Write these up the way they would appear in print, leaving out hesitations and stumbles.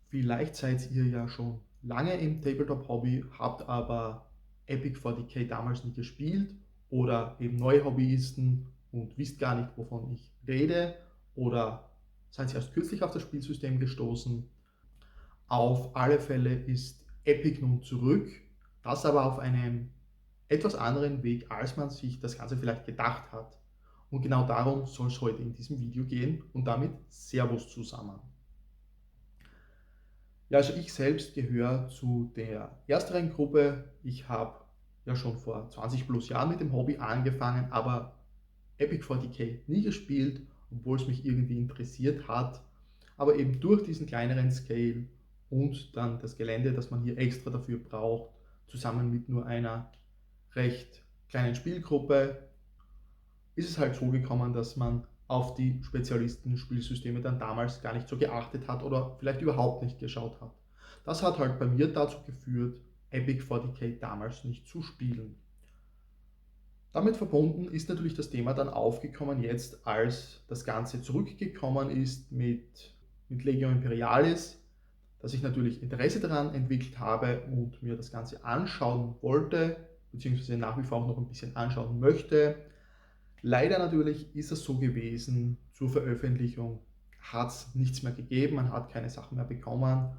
Vielleicht seid ihr ja schon lange im Tabletop-Hobby, habt aber Epic 40K damals nie gespielt oder eben neue Hobbyisten und wisst gar nicht, wovon ich rede oder seid erst kürzlich auf das Spielsystem gestoßen. Auf alle Fälle ist Epic nun zurück, das aber auf einem etwas anderen Weg, als man sich das Ganze vielleicht gedacht hat. Und genau darum soll es heute in diesem Video gehen und damit Servus zusammen. Ja, also ich selbst gehöre zu der ersteren Gruppe. Ich habe ja schon vor 20 plus Jahren mit dem Hobby angefangen, aber Epic 40K nie gespielt, obwohl es mich irgendwie interessiert hat. Aber eben durch diesen kleineren Scale und dann das Gelände, das man hier extra dafür braucht, zusammen mit nur einer recht kleinen Spielgruppe, ist es halt so gekommen, dass man auf die Spezialisten-Spielsysteme dann damals gar nicht so geachtet hat oder vielleicht überhaupt nicht geschaut hat. Das hat halt bei mir dazu geführt, Epic 40K damals nicht zu spielen. Damit verbunden ist natürlich das Thema dann aufgekommen jetzt, als das Ganze zurückgekommen ist mit Legio Imperialis, dass ich natürlich Interesse daran entwickelt habe und mir das Ganze anschauen wollte, beziehungsweise nach wie vor auch noch ein bisschen anschauen möchte. Leider natürlich ist es so gewesen, zur Veröffentlichung hat es nichts mehr gegeben, man hat keine Sachen mehr bekommen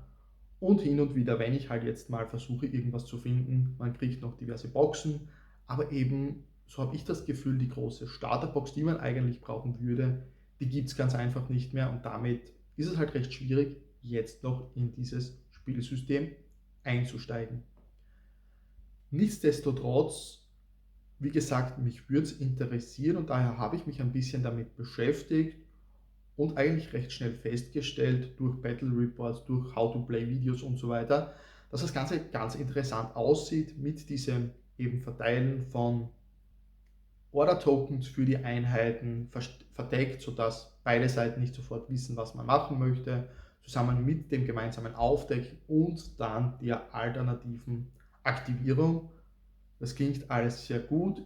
und hin und wieder, wenn ich halt jetzt mal versuche, irgendwas zu finden, man kriegt noch diverse Boxen, aber eben, so habe ich das Gefühl, die große Starterbox, die man eigentlich brauchen würde, die gibt es ganz einfach nicht mehr und damit ist es halt recht schwierig, jetzt noch in dieses Spielsystem einzusteigen. Nichtsdestotrotz, wie gesagt, mich würde es interessieren und daher habe ich mich ein bisschen damit beschäftigt und eigentlich recht schnell festgestellt durch Battle Reports, durch How-to-Play-Videos und so weiter, dass das Ganze ganz interessant aussieht mit diesem eben Verteilen von Order-Tokens für die Einheiten verdeckt, sodass beide Seiten nicht sofort wissen, was man machen möchte, zusammen mit dem gemeinsamen Aufdecken und dann der alternativen Aktivierung. Das klingt alles sehr gut,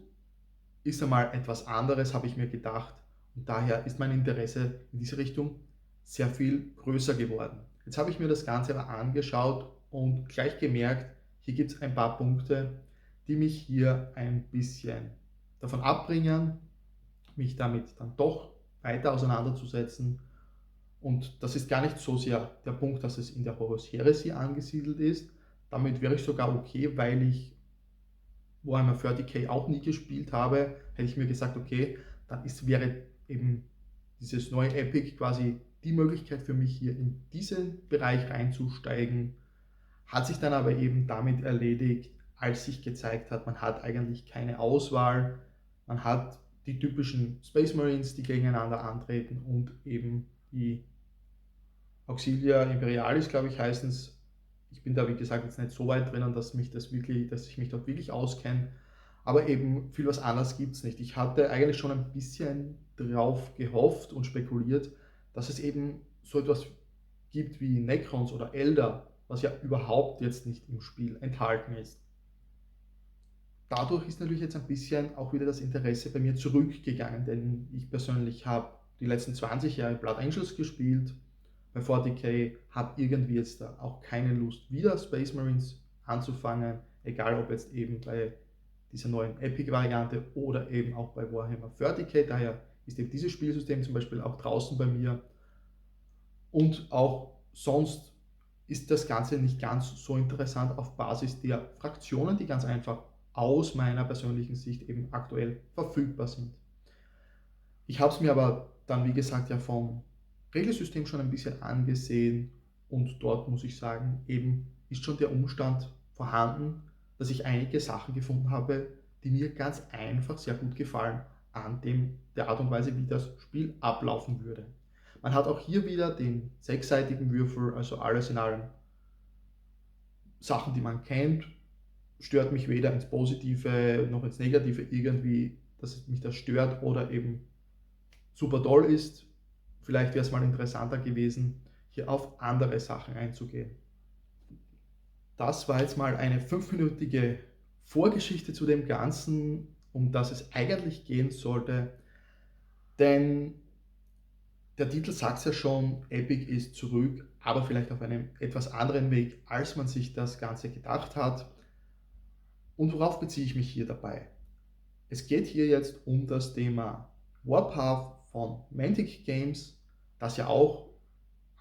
ist einmal etwas anderes, habe ich mir gedacht. Und daher ist mein Interesse in diese Richtung sehr viel größer geworden. Jetzt habe ich mir das Ganze aber angeschaut und gleich gemerkt, hier gibt es ein paar Punkte, die mich hier ein bisschen davon abbringen, mich damit dann doch weiter auseinanderzusetzen. Und das ist gar nicht so sehr der Punkt, dass es in der Horus Heresy angesiedelt ist. Damit wäre ich sogar okay, weil ich Warhammer 40k auch nie gespielt habe, hätte ich mir gesagt, okay, dann wäre eben dieses neue Epic quasi die Möglichkeit für mich hier in diesen Bereich reinzusteigen. Hat sich dann aber eben damit erledigt, als sich gezeigt hat, man hat eigentlich keine Auswahl, man hat die typischen Space Marines, die gegeneinander antreten und eben die Auxilia Imperialis, glaube ich, heißen es. Ich bin da, wie gesagt, jetzt nicht so weit drinnen, dass ich mich dort wirklich auskenne. Aber eben viel was anderes gibt es nicht. Ich hatte eigentlich schon ein bisschen drauf gehofft und spekuliert, dass es eben so etwas gibt wie Necrons oder Elder, was ja überhaupt jetzt nicht im Spiel enthalten ist. Dadurch ist natürlich jetzt ein bisschen auch wieder das Interesse bei mir zurückgegangen, denn ich persönlich habe die letzten 20 Jahre Blood Angels gespielt, bei 40k, habe irgendwie jetzt da auch keine Lust, wieder Space Marines anzufangen, egal ob jetzt eben bei dieser neuen Epic-Variante oder eben auch bei Warhammer 40k. Daher ist eben dieses Spielsystem zum Beispiel auch draußen bei mir. Und auch sonst ist das Ganze nicht ganz so interessant auf Basis der Fraktionen, die ganz einfach aus meiner persönlichen Sicht eben aktuell verfügbar sind. Ich habe es mir aber dann, wie gesagt, ja vom Regelsystem schon ein bisschen angesehen und dort muss ich sagen, eben ist schon der Umstand vorhanden, dass ich einige Sachen gefunden habe, die mir ganz einfach sehr gut gefallen an der Art und Weise, wie das Spiel ablaufen würde. Man hat auch hier wieder den sechsseitigen Würfel, also alles in allem Sachen, die man kennt, stört mich weder ins Positive noch ins Negative irgendwie, dass mich das stört oder eben super toll ist. Vielleicht wäre es mal interessanter gewesen, hier auf andere Sachen einzugehen. Das war jetzt mal eine 5-minütige Vorgeschichte zu dem Ganzen, um das es eigentlich gehen sollte. Denn Der Titel sagt ja schon, Epic ist zurück, aber vielleicht auf einem etwas anderen Weg, als man sich das Ganze gedacht hat. Und worauf beziehe ich mich hier dabei? Es geht hier jetzt um das Thema Warpath von Mantic Games, das ja auch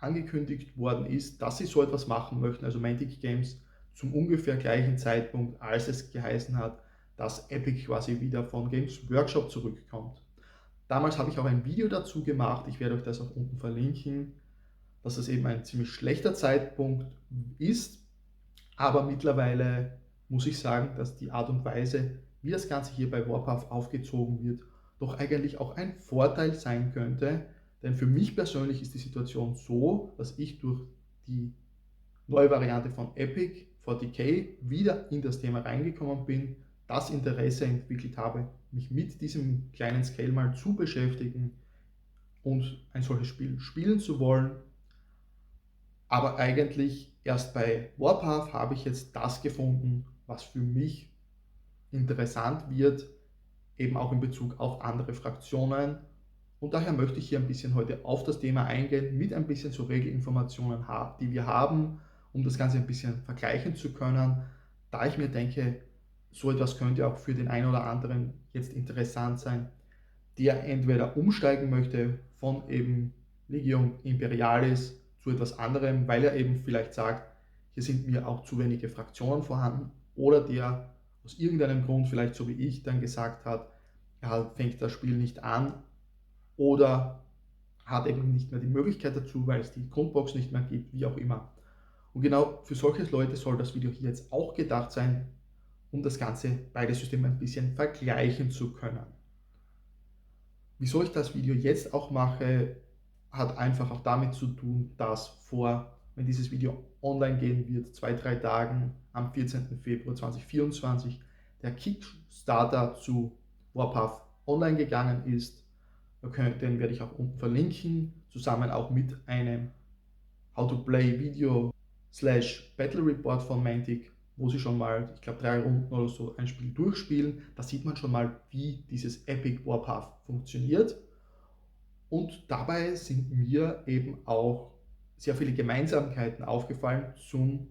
angekündigt worden ist, dass sie so etwas machen möchten, also Mantic Games zum ungefähr gleichen Zeitpunkt, als es geheißen hat, dass Epic quasi wieder von Games Workshop zurückkommt. Damals habe ich auch ein Video dazu gemacht, ich werde euch das auch unten verlinken, dass es eben ein ziemlich schlechter Zeitpunkt ist, aber mittlerweile muss ich sagen, dass die Art und Weise, wie das Ganze hier bei Warpath aufgezogen wird, doch eigentlich auch ein Vorteil sein könnte, denn für mich persönlich ist die Situation so, dass ich durch die neue Variante von Epic 40k wieder in das Thema reingekommen bin, das Interesse entwickelt habe, mich mit diesem kleinen Scale mal zu beschäftigen und ein solches Spiel spielen zu wollen. Aber eigentlich erst bei Warpath habe ich jetzt das gefunden, was für mich interessant wird, eben auch in Bezug auf andere Fraktionen. Und daher möchte ich hier ein bisschen heute auf das Thema eingehen, mit ein bisschen so Regelinformationen, die wir haben, um das Ganze ein bisschen vergleichen zu können, da ich mir denke, so etwas könnte auch für den einen oder anderen jetzt interessant sein, der entweder umsteigen möchte von eben Legion Imperialis zu etwas anderem, weil er eben vielleicht sagt, hier sind mir auch zu wenige Fraktionen vorhanden, oder der aus irgendeinem Grund, vielleicht so wie ich, dann gesagt hat, er fängt das Spiel nicht an oder hat eben nicht mehr die Möglichkeit dazu, weil es die Grundbox nicht mehr gibt, wie auch immer. Und genau für solche Leute soll das Video hier jetzt auch gedacht sein, um das Ganze, beide Systeme ein bisschen vergleichen zu können. Wieso ich das Video jetzt auch mache, hat einfach auch damit zu tun, dass wenn dieses Video online gehen wird, 2-3 Tagen am 14. Februar 2024, der Kickstarter zu Warpath online gegangen ist. Den werde ich auch unten verlinken, zusammen auch mit einem How-to-Play-Video / Battle Report von Mantic, wo sie schon mal, ich glaube 3 Runden oder so, ein Spiel durchspielen. Da sieht man schon mal, wie dieses Epic Warpath funktioniert. Und dabei sind mir eben auch sehr viele Gemeinsamkeiten aufgefallen zum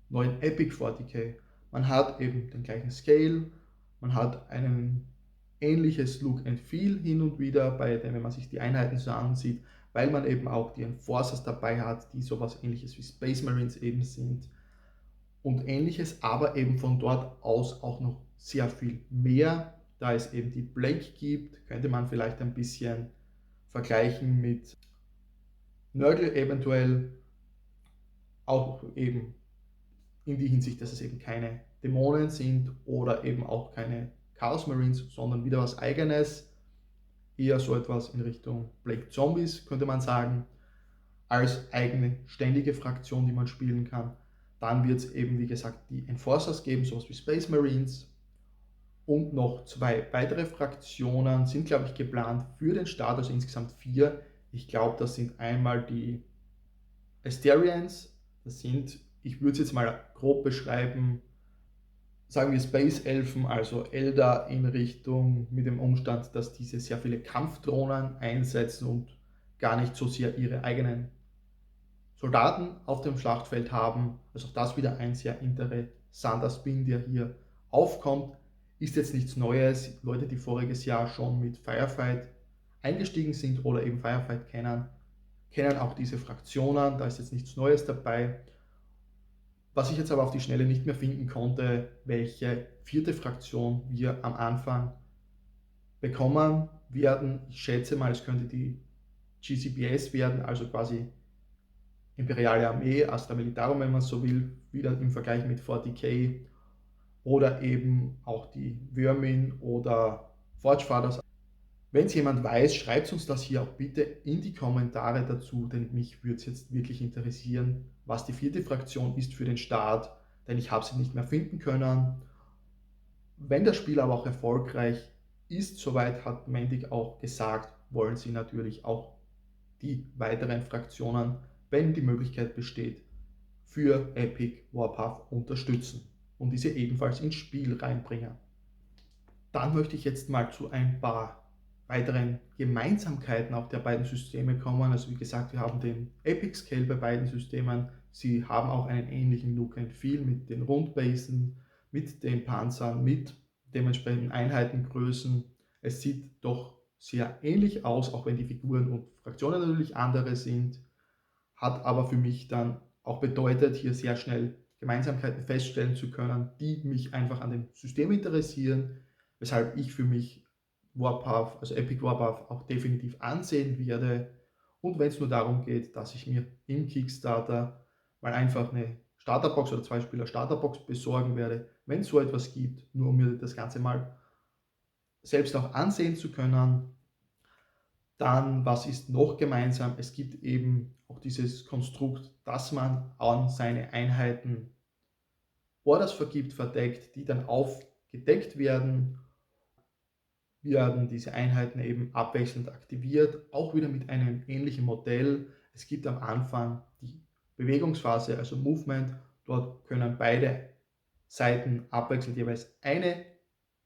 neuen Epic 40k. Man hat eben den gleichen Scale, man hat ein ähnliches Look and Feel hin und wieder, wenn man sich die Einheiten so ansieht, weil man eben auch die Enforcers dabei hat, die sowas ähnliches wie Space Marines eben sind und ähnliches, aber eben von dort aus auch noch sehr viel mehr, da es eben die Blake gibt, könnte man vielleicht ein bisschen vergleichen mit Nurgle eventuell, auch eben in die Hinsicht, dass es eben keine Dämonen sind oder eben auch keine Chaos Marines, sondern wieder was Eigenes, eher so etwas in Richtung Blake Zombies, könnte man sagen, als eigene ständige Fraktion, die man spielen kann. Dann wird es eben, wie gesagt, die Enforcers geben, sowas wie Space Marines. Und noch 2 weitere Fraktionen sind, glaube ich, geplant für den Start, also insgesamt 4. Ich glaube, das sind einmal die Asterians, das sind, ich würde es jetzt mal grob beschreiben, sagen wir Space Elfen, also Eldar in Richtung mit dem Umstand, dass diese sehr viele Kampfdrohnen einsetzen und gar nicht so sehr ihre eigenen Soldaten auf dem Schlachtfeld haben. Also auch das wieder ein sehr interessanter Spin, der hier aufkommt. Ist jetzt nichts Neues. Leute, die voriges Jahr schon mit Firefight eingestiegen sind oder eben Firefight kennen auch diese Fraktionen. Da ist jetzt nichts Neues dabei. Was ich jetzt aber auf die Schnelle nicht mehr finden konnte, welche 4. Fraktion wir am Anfang bekommen werden. Ich schätze mal, es könnte die GCBS werden, also quasi Imperiale Armee, Astra Militarum, wenn man so will, wieder im Vergleich mit 40k, oder eben auch die Vermin oder Forge Fathers. Wenn es jemand weiß, schreibt uns das hier auch bitte in die Kommentare dazu, denn mich würde es jetzt wirklich interessieren, was die 4. Fraktion ist für den Start, denn ich habe sie nicht mehr finden können. Wenn das Spiel aber auch erfolgreich ist, soweit hat Mantic auch gesagt, wollen sie natürlich auch die weiteren Fraktionen, wenn die Möglichkeit besteht, für Epic Warpath unterstützen und diese ebenfalls ins Spiel reinbringen. Dann möchte ich jetzt mal zu ein paar weiteren Gemeinsamkeiten auch der beiden Systeme kommen. Also wie gesagt, wir haben den Epic Scale bei beiden Systemen. Sie haben auch einen ähnlichen Look and Feel mit den Rundbasen, mit den Panzern, mit dementsprechenden Einheitengrößen. Es sieht doch sehr ähnlich aus, auch wenn die Figuren und Fraktionen natürlich andere sind, hat aber für mich dann auch bedeutet, hier sehr schnell Gemeinsamkeiten feststellen zu können, die mich einfach an dem System interessieren, weshalb ich für mich Warpath, also Epic Warpath, auch definitiv ansehen werde. Und wenn es nur darum geht, dass ich mir im Kickstarter mal einfach eine Starterbox oder 2 Spieler Starterbox besorgen werde, wenn es so etwas gibt, nur um mir das Ganze mal selbst auch ansehen zu können. Dann, was ist noch gemeinsam? Es gibt eben auch dieses Konstrukt, dass man an seine Einheiten Orders vergibt, verdeckt, die dann aufgedeckt werden diese Einheiten eben abwechselnd aktiviert, auch wieder mit einem ähnlichen Modell. Es gibt am Anfang die Bewegungsphase, also Movement. Dort können beide Seiten abwechselnd jeweils eine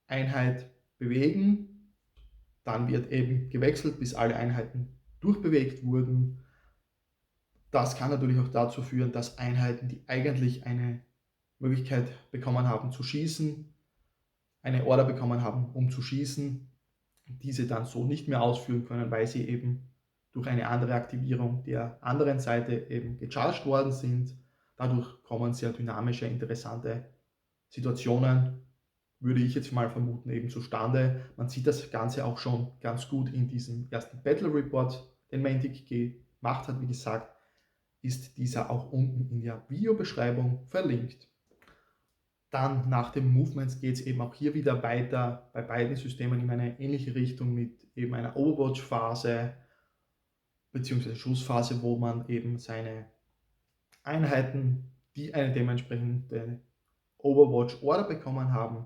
Einheit bewegen. Dann wird eben gewechselt, bis alle Einheiten durchbewegt wurden. Das kann natürlich auch dazu führen, dass Einheiten, die eigentlich eine Möglichkeit bekommen haben zu schießen, eine Order bekommen haben, um zu schießen, diese dann so nicht mehr ausführen können, weil sie eben durch eine andere Aktivierung der anderen Seite eben gecharged worden sind. Dadurch kommen sehr dynamische, interessante Situationen, würde ich jetzt mal vermuten, eben zustande. Man sieht das Ganze auch schon ganz gut in diesem ersten Battle Report, den Mantic gemacht hat. Wie gesagt, ist dieser auch unten in der Videobeschreibung verlinkt. Dann nach den Movements geht es eben auch hier wieder weiter bei beiden Systemen in eine ähnliche Richtung mit eben einer Overwatch-Phase bzw. Schussphase, wo man eben seine Einheiten, die eine dementsprechende Overwatch-Order bekommen haben,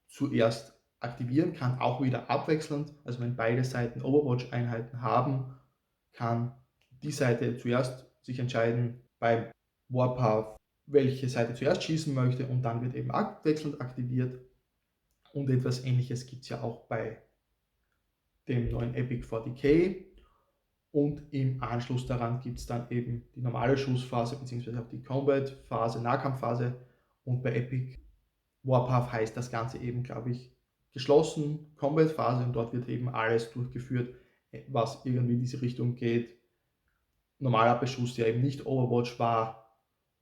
zuerst aktivieren kann, auch wieder abwechselnd. Also wenn beide Seiten Overwatch-Einheiten haben, kann die Seite zuerst sich entscheiden beim Warpath, welche Seite zuerst schießen möchte, und dann wird eben abwechselnd aktiviert. Und etwas Ähnliches gibt es ja auch bei dem neuen Epic 40k. Und im Anschluss daran gibt es dann eben die normale Schussphase bzw. auch die Combat-Phase, Nahkampfphase. Und bei Epic Warpath heißt das Ganze eben, glaube ich, geschlossen Combat-Phase, und dort wird eben alles durchgeführt, was irgendwie in diese Richtung geht. Normaler Beschuss, der eben nicht Overwatch war,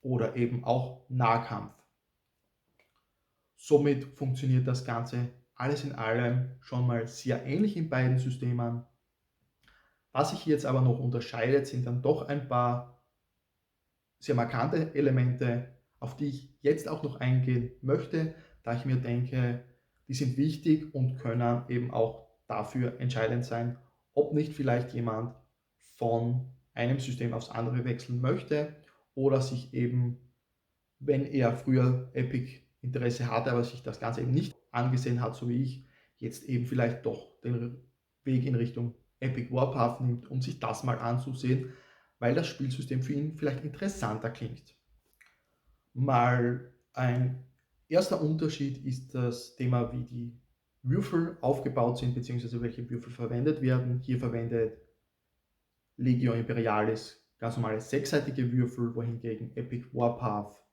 oder eben auch Nahkampf. Somit funktioniert das Ganze alles in allem schon mal sehr ähnlich in beiden Systemen. Was sich jetzt aber noch unterscheidet, sind dann doch ein paar sehr markante Elemente, auf die ich jetzt auch noch eingehen möchte, da ich mir denke, die sind wichtig und können eben auch dafür entscheidend sein, ob nicht vielleicht jemand von einem System aufs andere wechseln möchte oder sich eben, wenn er früher Epic Interesse hatte, aber sich das Ganze eben nicht angesehen hat, so wie ich, jetzt eben vielleicht doch den Weg in Richtung Epic Warpath nimmt, um sich das mal anzusehen, weil das Spielsystem für ihn vielleicht interessanter klingt. Mal ein erster Unterschied ist das Thema, wie die Würfel aufgebaut sind, beziehungsweise welche Würfel verwendet werden. Hier verwendet Legio Imperialis ganz normale 6-seitige Würfel, wohingegen Epic Warpath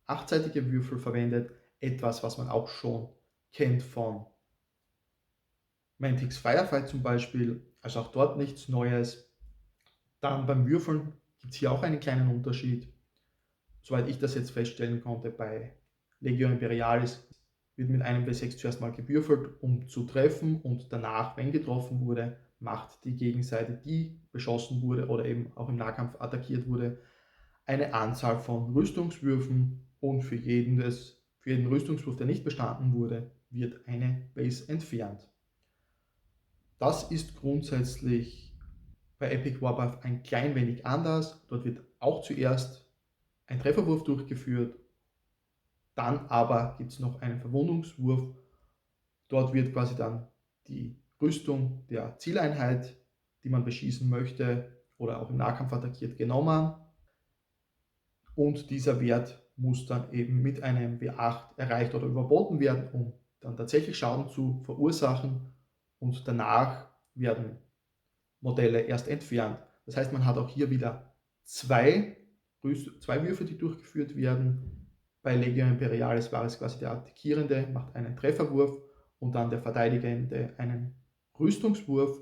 8-seitige Würfel verwendet. Etwas, was man auch schon kennt von Mantix Firefight zum Beispiel, also auch dort nichts Neues. Dann beim Würfeln gibt es hier auch einen kleinen Unterschied. Soweit ich das jetzt feststellen konnte, bei Legio Imperialis wird mit einem W6 zuerst mal gewürfelt, um zu treffen, und danach, wenn getroffen wurde, macht die Gegenseite, die beschossen wurde oder eben auch im Nahkampf attackiert wurde, eine Anzahl von Rüstungswürfen, und für jeden Rüstungswurf, der nicht bestanden wurde, wird eine Base entfernt. Das ist grundsätzlich bei Epic Warpath ein klein wenig anders. Dort wird auch zuerst ein Trefferwurf durchgeführt, dann aber gibt es noch einen Verwundungswurf. Dort wird quasi dann die Rüstung der Zieleinheit, die man beschießen möchte oder auch im Nahkampf attackiert, genommen, und dieser Wert muss dann eben mit einem W8 erreicht oder überboten werden, um dann tatsächlich Schaden zu verursachen, und danach werden Modelle erst entfernt. Das heißt, man hat auch hier wieder zwei Würfe, die durchgeführt werden. Bei Legio Imperialis war es quasi der Attackierende, macht einen Trefferwurf und dann der Verteidigende einen Rüstungswurf.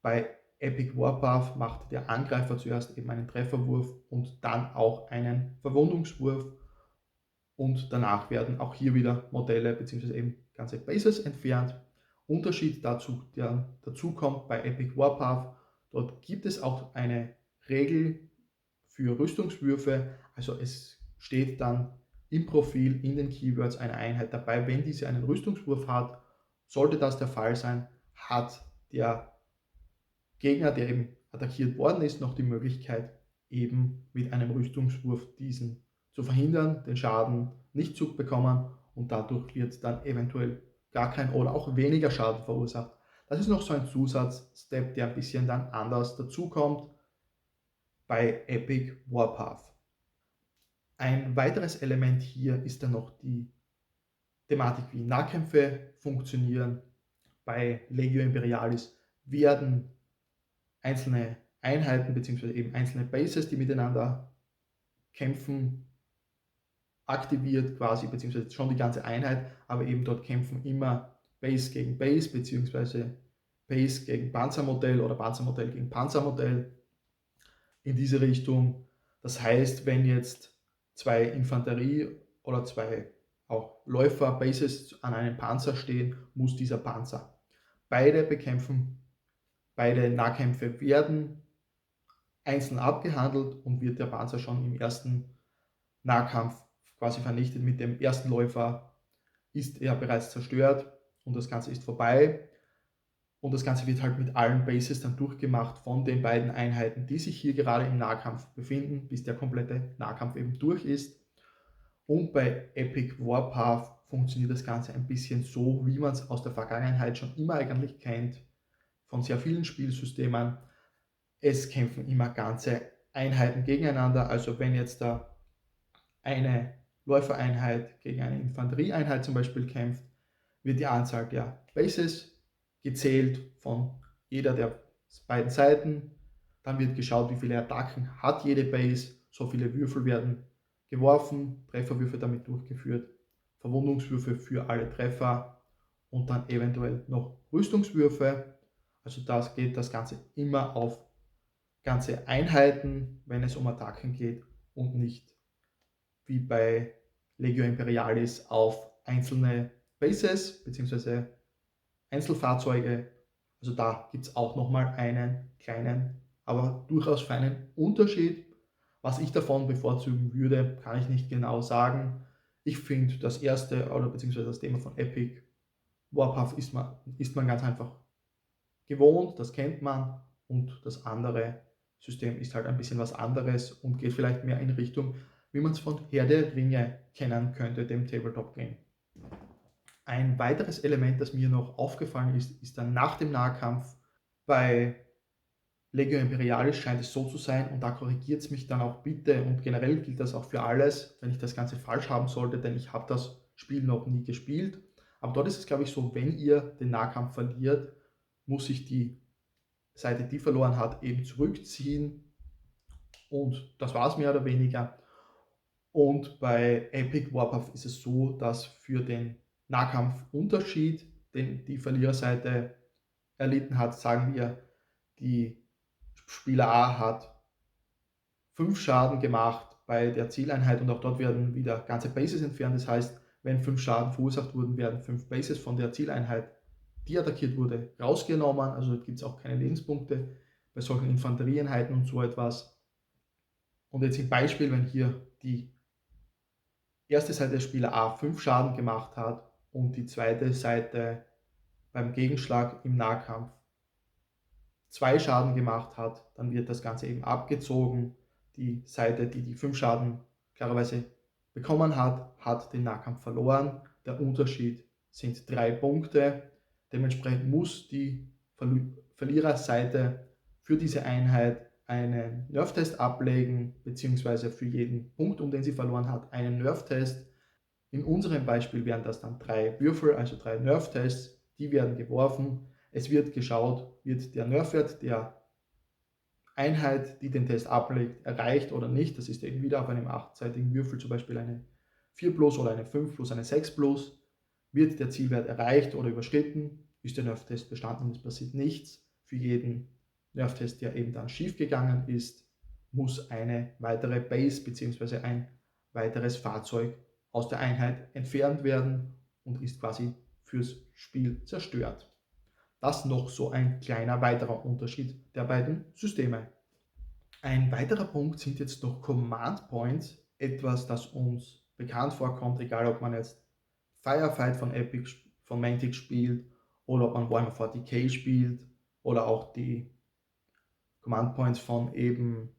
Bei Epic Warpath macht der Angreifer zuerst eben einen Trefferwurf und dann auch einen Verwundungswurf. Und danach werden auch hier wieder Modelle bzw. eben ganze Bases entfernt. Unterschied dazu, der dazu kommt bei Epic Warpath, dort gibt es auch eine Regel für Rüstungswürfe, also es steht dann im Profil, in den Keywords eine Einheit dabei, wenn diese einen Rüstungswurf hat. Sollte das der Fall sein, hat der Gegner, der eben attackiert worden ist, noch die Möglichkeit, eben mit einem Rüstungswurf diesen zu verhindern, den Schaden nicht zu bekommen und dadurch wird dann eventuell gar kein oder auch weniger Schaden verursacht. Das ist noch so ein Zusatzstep, der ein bisschen dann anders dazukommt bei Epic Warpath. Ein weiteres Element hier ist dann noch die Thematik, wie Nahkämpfe funktionieren. Bei Legio Imperialis werden einzelne Einheiten bzw. eben einzelne Bases, die miteinander kämpfen, aktiviert quasi, beziehungsweise schon die ganze Einheit, aber eben dort kämpfen immer Base gegen Base, beziehungsweise Base gegen Panzermodell oder Panzermodell gegen Panzermodell in diese Richtung. Das heißt, wenn jetzt zwei Infanterie oder zwei auch Läufer-Bases an einem Panzer stehen, muss dieser Panzer beide bekämpfen. Beide Nahkämpfe werden einzeln abgehandelt und wird der Panzer schon im ersten Nahkampf quasi vernichtet. Mit dem ersten Läufer ist er bereits zerstört und das Ganze ist vorbei. Und das Ganze wird halt mit allen Bases dann durchgemacht von den beiden Einheiten, die sich hier gerade im Nahkampf befinden, bis der komplette Nahkampf eben durch ist. Und bei Epic Warpath funktioniert das Ganze ein bisschen so, wie man es aus der Vergangenheit schon immer eigentlich kennt, von sehr vielen Spielsystemen. Es kämpfen immer ganze Einheiten gegeneinander. Also wenn jetzt da eine Läufereinheit gegen eine Infanterieeinheit zum Beispiel kämpft, wird die Anzahl der Bases gezählt von jeder der beiden Seiten. Dann wird geschaut, wie viele Attacken hat jede Base. So viele Würfel werden geworfen, Trefferwürfe damit durchgeführt, Verwundungswürfe für alle Treffer und dann eventuell noch Rüstungswürfe. Also das geht das Ganze immer auf ganze Einheiten, wenn es um Attacken geht und nicht wie bei Legio Imperialis auf einzelne Bases bzw. Einzelfahrzeuge. Also da gibt es auch nochmal einen kleinen, aber durchaus feinen Unterschied. Was ich davon bevorzugen würde, kann ich nicht genau sagen. Ich finde das erste oder beziehungsweise das Thema von Epic Warpath ist man ganz einfach gewohnt, das kennt man und das andere System ist halt ein bisschen was anderes und geht vielleicht mehr in Richtung, wie man es von Herr der Ringe kennen könnte, dem Tabletop-Game. Ein weiteres Element, das mir noch aufgefallen ist, ist dann nach dem Nahkampf. Bei Legio Imperialis scheint es so zu sein, und da korrigiert es mich dann auch bitte, und generell gilt das auch für alles, wenn ich das Ganze falsch haben sollte, denn ich habe das Spiel noch nie gespielt. Aber dort ist es, glaube ich, so, wenn ihr den Nahkampf verliert, muss sich die Seite, die verloren hat, eben zurückziehen. Und das war es mehr oder weniger. Und bei Epic Warpath ist es so, dass für den Nahkampfunterschied, den die Verliererseite erlitten hat, sagen wir, die Spieler A hat 5 Schaden gemacht bei der Zieleinheit und auch dort werden wieder ganze Bases entfernt. Das heißt, wenn 5 Schaden verursacht wurden, werden 5 Bases von der Zieleinheit, die attackiert wurde, rausgenommen. Also dort gibt es auch keine Lebenspunkte bei solchen Infanterieeinheiten und so etwas. Und jetzt im Beispiel, wenn hier die erste Seite des Spieler A 5 Schaden gemacht hat und die zweite Seite beim Gegenschlag im Nahkampf 2 Schaden gemacht hat, dann wird das Ganze eben abgezogen. Die Seite, die 5 Schaden klarerweise bekommen hat, hat den Nahkampf verloren. Der Unterschied sind 3 Punkte. Dementsprechend muss die Verliererseite für diese Einheit einen Nerf-Test ablegen, beziehungsweise für jeden Punkt, um den sie verloren hat, einen Nerf-Test. In unserem Beispiel wären das dann 3 Würfel, also 3 Nerf-Tests, die werden geworfen. Es wird geschaut, wird der Nerfwert der Einheit, die den Test ablegt, erreicht oder nicht. Das ist eben wieder auf einem 8-seitigen Würfel, zum Beispiel eine 4 plus oder eine 5 plus, eine 6 plus. Wird der Zielwert erreicht oder überschritten, ist der Nerf-Test bestanden und es passiert nichts. Für jeden Nerf-Test, der eben dann schief gegangen ist, muss eine weitere Base bzw. ein weiteres Fahrzeug aus der Einheit entfernt werden und ist quasi fürs Spiel zerstört. Das noch so ein kleiner weiterer Unterschied der beiden Systeme. Ein weiterer Punkt sind jetzt noch Command Points, etwas, das uns bekannt vorkommt, egal ob man jetzt Firefight von Mantic spielt oder ob man Warhammer 40k spielt oder auch die Command Points von eben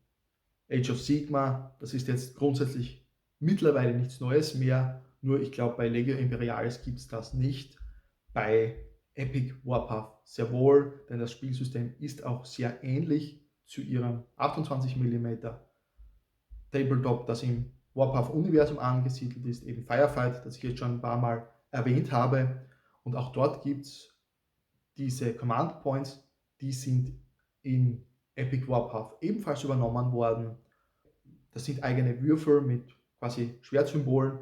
Age of Sigmar. Das ist jetzt grundsätzlich mittlerweile nichts Neues mehr, nur ich glaube bei Legio Imperialis gibt es das nicht. Bei Epic Warpath sehr wohl, denn das Spielsystem ist auch sehr ähnlich zu ihrem 28 mm Tabletop, das im Warpath-Universum angesiedelt ist, eben Firefight, das ich jetzt schon ein paar Mal erwähnt habe. Und auch dort gibt es diese Command Points, die sind in Epic Warpath ebenfalls übernommen worden. Das sind eigene Würfel mit quasi Schwertsymbolen,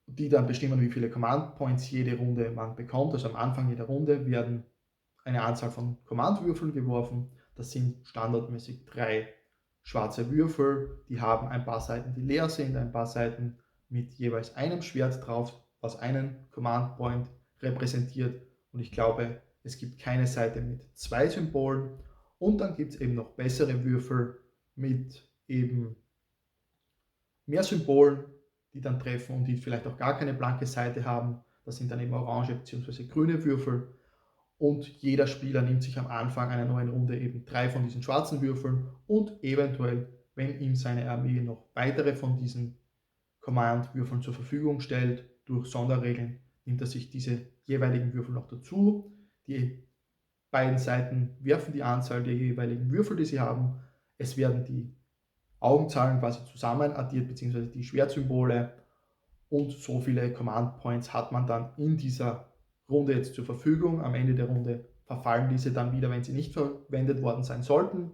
die dann bestimmen, wie viele Command Points jede Runde man bekommt. Also am Anfang jeder Runde werden eine Anzahl von Command-Würfeln geworfen. Das sind standardmäßig 3 schwarze Würfel, die haben ein paar Seiten, die leer sind, ein paar Seiten mit jeweils einem Schwert drauf, was einen Command Point repräsentiert. Und ich glaube, es gibt keine Seite mit 2 Symbolen. Und dann gibt es eben noch bessere Würfel mit eben mehr Symbolen, die dann treffen und die vielleicht auch gar keine blanke Seite haben. Das sind dann eben orange bzw. grüne Würfel. Und jeder Spieler nimmt sich am Anfang einer neuen Runde eben 3 von diesen schwarzen Würfeln und eventuell, wenn ihm seine Armee noch weitere von diesen Command-Würfeln zur Verfügung stellt, durch Sonderregeln, nimmt er sich diese jeweiligen Würfel noch dazu. Die beiden Seiten werfen die Anzahl der jeweiligen Würfel, die sie haben. Es werden die Augenzahlen quasi zusammen addiert, beziehungsweise die Schwertsymbole. Und so viele Command Points hat man dann in dieser Runde jetzt zur Verfügung. Am Ende der Runde verfallen diese dann wieder, wenn sie nicht verwendet worden sein sollten.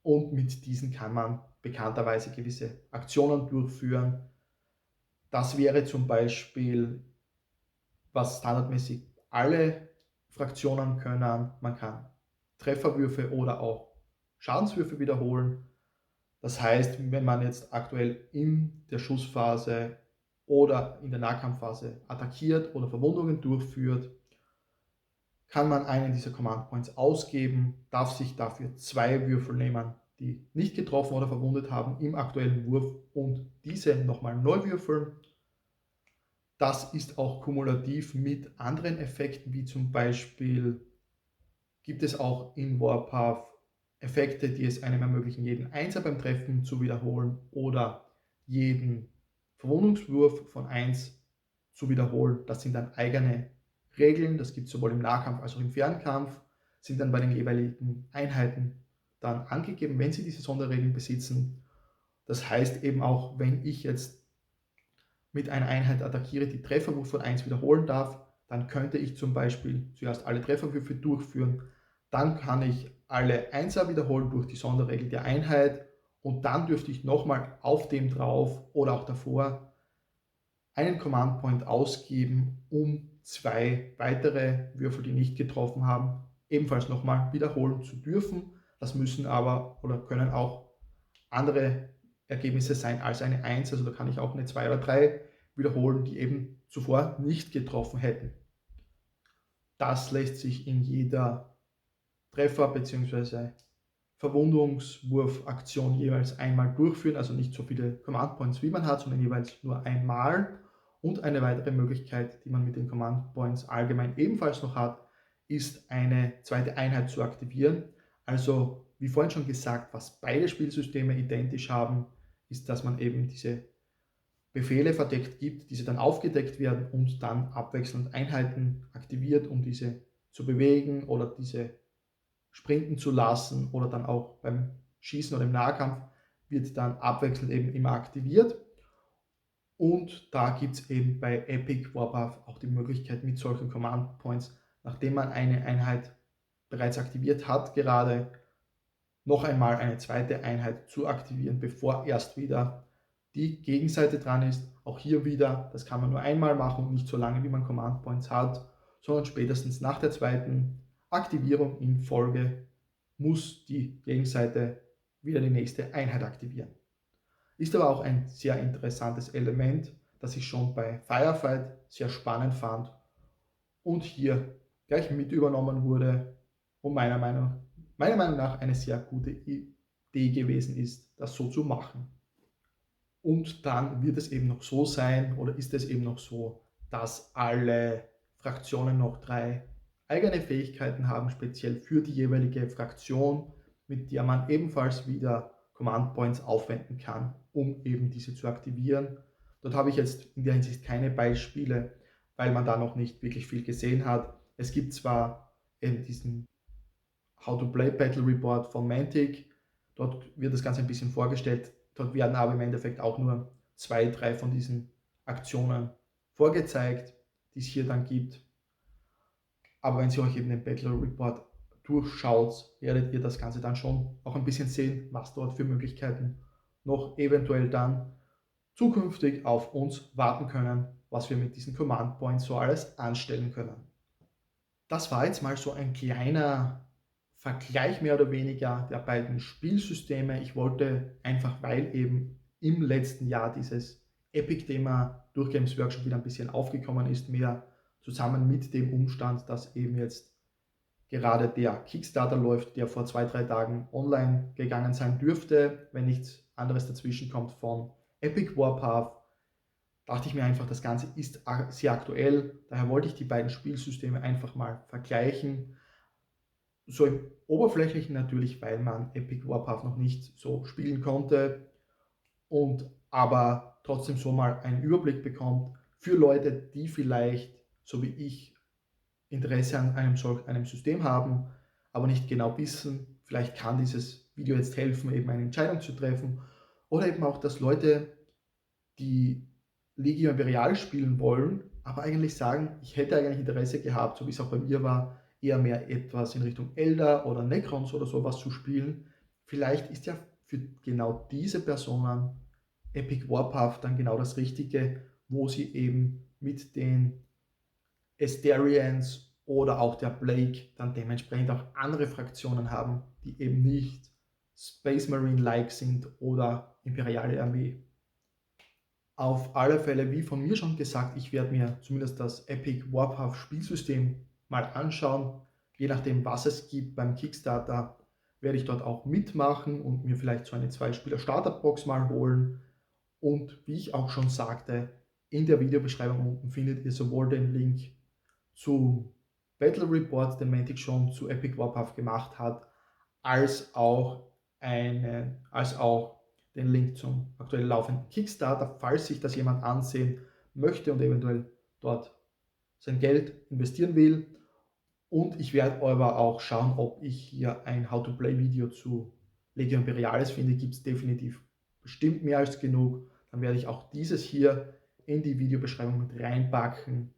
Und mit diesen kann man bekannterweise gewisse Aktionen durchführen. Das wäre zum Beispiel, was standardmäßig alle Fraktionen können. Man kann Trefferwürfe oder auch Schadenswürfe wiederholen. Das heißt, wenn man jetzt aktuell in der Schussphase oder in der Nahkampfphase attackiert oder Verwundungen durchführt, kann man einen dieser Command Points ausgeben, darf sich dafür 2 Würfel nehmen, die nicht getroffen oder verwundet haben im aktuellen Wurf und diese nochmal neu würfeln. Das ist auch kumulativ mit anderen Effekten, wie zum Beispiel gibt es auch in Warpath Effekte, die es einem ermöglichen, jeden Einser beim Treffen zu wiederholen oder jeden Verwundungswurf von 1 zu wiederholen. Das sind dann eigene Regeln, das gibt es sowohl im Nahkampf als auch im Fernkampf, sind dann bei den jeweiligen Einheiten dann angegeben, wenn sie diese Sonderregeln besitzen. Das heißt eben auch, wenn ich jetzt mit einer Einheit attackiere, die Trefferwurf von 1 wiederholen darf, dann könnte ich zum Beispiel zuerst alle Trefferwürfe durchführen, dann kann ich alle Einser wiederholen durch die Sonderregel der Einheit und dann dürfte ich nochmal auf dem drauf oder auch davor einen Command Point ausgeben, um 2 weitere Würfel, die nicht getroffen haben, ebenfalls nochmal wiederholen zu dürfen. Das müssen aber oder können auch andere Ergebnisse sein als eine 1, also da kann ich auch eine 2 oder 3 wiederholen, die eben zuvor nicht getroffen hätten. Das lässt sich in jeder Treffer- bzw. Verwundungswurfaktion jeweils einmal durchführen, also nicht so viele Command Points wie man hat, sondern jeweils nur einmal. Und eine weitere Möglichkeit, die man mit den Command Points allgemein ebenfalls noch hat, ist eine zweite Einheit zu aktivieren. Also wie vorhin schon gesagt, was beide Spielsysteme identisch haben, ist, dass man eben diese Befehle verdeckt gibt, diese dann aufgedeckt werden und dann abwechselnd Einheiten aktiviert, um diese zu bewegen oder diese sprinten zu lassen oder dann auch beim Schießen oder im Nahkampf wird dann abwechselnd eben immer aktiviert. Und da gibt es eben bei Epic Warpath auch die Möglichkeit, mit solchen Command Points nachdem man eine Einheit bereits aktiviert hat, gerade noch einmal eine zweite Einheit zu aktivieren, bevor erst wieder die Gegenseite dran ist. Auch hier wieder, das kann man nur einmal machen und nicht so lange, wie man Command Points hat, sondern spätestens nach der zweiten Aktivierung in Folge muss die Gegenseite wieder die nächste Einheit aktivieren. Ist aber auch ein sehr interessantes Element, das ich schon bei Firefight sehr spannend fand und hier gleich mit übernommen wurde und meiner Meinung nach eine sehr gute Idee gewesen ist, das so zu machen. Und dann wird es eben noch so sein, oder ist es eben noch so, dass alle Fraktionen noch 3 eigene Fähigkeiten haben, speziell für die jeweilige Fraktion, mit der man ebenfalls wieder Command Points aufwenden kann, um eben diese zu aktivieren. Dort habe ich jetzt in der Hinsicht keine Beispiele, weil man da noch nicht wirklich viel gesehen hat. Es gibt zwar eben diesen How to Play Battle Report von Mantic, dort wird das Ganze ein bisschen vorgestellt, dort werden aber im Endeffekt auch nur 2, 3 von diesen Aktionen vorgezeigt, die es hier dann gibt. Aber wenn ihr euch eben den Battle Report durchschaut, werdet ihr das Ganze dann schon auch ein bisschen sehen, was dort für Möglichkeiten noch eventuell dann zukünftig auf uns warten können, was wir mit diesen Command Points so alles anstellen können. Das war jetzt mal so ein kleiner Vergleich mehr oder weniger der beiden Spielsysteme. Ich wollte einfach, weil eben im letzten Jahr dieses Epic-Thema durch Games Workshop wieder ein bisschen aufgekommen ist, mehr zusammen mit dem Umstand, dass eben jetzt gerade der Kickstarter läuft, der vor 2, 3 Tagen online gegangen sein dürfte, wenn nichts anderes dazwischen kommt von Epic Warpath, dachte ich mir einfach, das Ganze ist sehr aktuell. Daher wollte ich die beiden Spielsysteme einfach mal vergleichen. So im Oberflächlichen natürlich, weil man Epic Warpath noch nicht so spielen konnte und aber trotzdem so mal einen Überblick bekommt für Leute, die vielleicht, so wie ich, Interesse an einem System haben, aber nicht genau wissen, vielleicht kann dieses Video jetzt helfen, eben eine Entscheidung zu treffen. Oder eben auch, dass Leute, die Legio Imperial spielen wollen, aber eigentlich sagen, ich hätte eigentlich Interesse gehabt, so wie es auch bei mir war, eher mehr etwas in Richtung Eldar oder Necrons oder sowas zu spielen. Vielleicht ist ja für genau diese Personen Epic Warpath dann genau das Richtige, wo sie eben mit den Asterians oder auch der Blake dann dementsprechend auch andere Fraktionen haben, die eben nicht Space Marine-like sind oder Imperiale Armee. Auf alle Fälle, wie von mir schon gesagt, ich werde mir zumindest das Epic Warpath Spielsystem mal anschauen. Je nachdem, was es gibt beim Kickstarter, werde ich dort auch mitmachen und mir vielleicht so eine 2-Spieler-Starterbox mal holen. Und wie ich auch schon sagte, in der Videobeschreibung unten findet ihr sowohl den Link zum Battle Report, den Mantic schon zu Epic Warpath gemacht hat, als auch den Link zum aktuell laufenden Kickstarter, falls sich das jemand ansehen möchte und eventuell dort sein Geld investieren will. Und ich werde aber auch schauen, ob ich hier ein How-to-Play-Video zu Legio Imperialis finde. Gibt es definitiv bestimmt mehr als genug. Dann werde ich auch dieses hier in die Videobeschreibung mit reinpacken,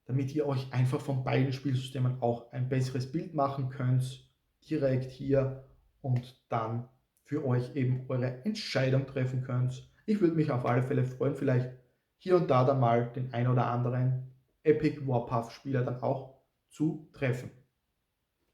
damit ihr euch einfach von beiden Spielsystemen auch ein besseres Bild machen könnt, direkt hier und dann für euch eben eure Entscheidung treffen könnt. Ich würde mich auf alle Fälle freuen, vielleicht hier und da dann mal den ein oder anderen Epic Warpath Spieler dann auch zu treffen.